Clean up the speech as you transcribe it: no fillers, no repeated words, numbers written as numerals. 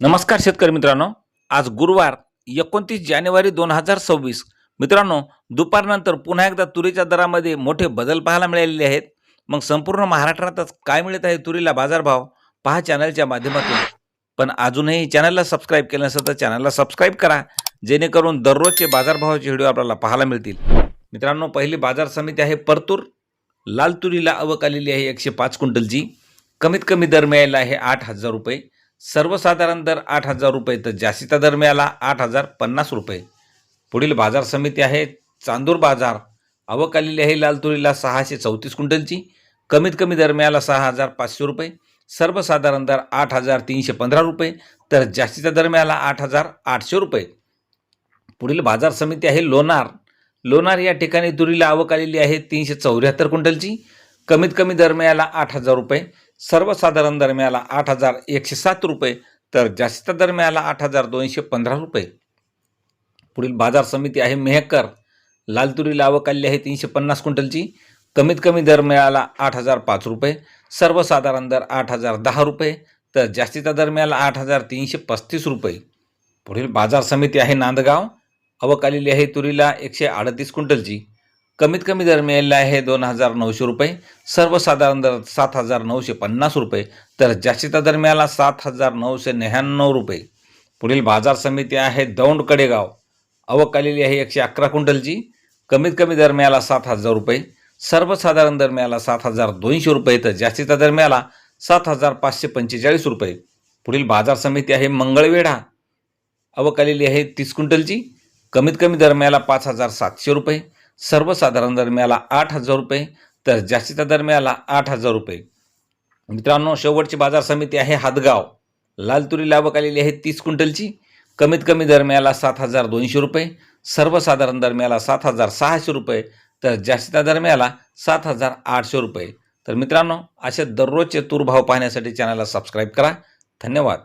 नमस्कार शेतकरी मित्रांनो, आज गुरुवार 29 जानेवारी 2026. मित्रांनो, दुपारनंतर पुन्हा एकदा तुरीच्या दरामध्ये मोठे बदल पाहायला मिळालेले आहेत. मग संपूर्ण महाराष्ट्रातच काय मिळत आहे तुरीला बाजारभाव पहा चॅनलच्या माध्यमातून. पण अजूनही चॅनलला सबस्क्राईब केलं नसेल तर चॅनलला सबस्क्राईब करा, जेणेकरून दररोजचे बाजारभावाचे व्हिडिओ आपल्याला पाहायला मिळतील. मित्रांनो, पहिली बाजार समिती आहे परतूर. लाल तुरीला आवक आलेली आहे 105 क्विंटलची. कमीत कमी दर मिळाला आहे 8,000 रुपये. सर्वसाधारण दर 8,000 रुपये तर जास्तीचा दर मिळाला 8,050 रुपये. पुढील बाजार समिती आहे चांदूर बाजार. आवक आलेली आहे लाल तुरीला 634 क्विंटलची. कमीत कमी दर मिळाला 6,500 रुपये. सर्वसाधारण दर 8,315 रुपये तर जास्तीचा दर मिळाला 8,800 रुपये. पुढील बाजार समिती आहे लोणार. लोणार या ठिकाणी तुरीला आवक आलेली आहे 374 क्विंटलची. कमीत कमी दर मिळाला 8,000 रुपये. सर्वसाधारण दर मिळाला 8,107 रुपये तर जास्तीचा दर मिळाला 8,215 रुपये. पुढील बाजार समिती आहे मेहकर. लाल तुरीला आवक आलेली आहे 350 क्विंटलची. कमीत कमी दर मिळाला 8,005 रुपये. सर्वसाधारण दर 8,010 रुपये तर जास्तीचा दर मिळाला 8,335 रुपये. पुढील बाजार समिती आहे नांदगाव. आवक आलेली आहे तुरीला 138 क्विंटलची. कमीत कमी दर मिळालेला आहे 2,900 रुपये. सर्वसाधारण दर 7,950 रुपये तर जास्तीचा दर मिळाला 7,999 रुपये. पुढील बाजार समिती आहे दौंड कडेगाव. आवक आलेली आहे 111 क्विंटलची. कमीत कमी दर मिळाला 7,000 रुपये. सर्वसाधारण दर मिळाला 7,200 रुपये तर जास्तीचा दर मिळाला 7,545 रुपये. पुढील बाजार समिती आहे मंगळवेढा. आवक आलेली आहे 30 क्विंटलची. कमीत कमी दर मिळाला 5,700 रुपये. सर्वसाधारण दर मिळाला 8,000 रुपये तर जास्तीचा दर मिळाला 8,000 रुपये. मित्रांनो, शेवटची बाजार समिती आहे हादगाव. लाल तुरीला आवक आलेली आहे 30 क्विंटलची. कमीत कमी दर मिळाला 7,200 रुपये. सर्वसाधारण दर मिळाला 7,600 रुपये तर जास्तीचा दर मिळाला 7,800 रुपये. तर मित्रांनो, असे दररोजचे तूर भाव पाहण्यासाठी चॅनलला सबस्क्राईब करा. धन्यवाद.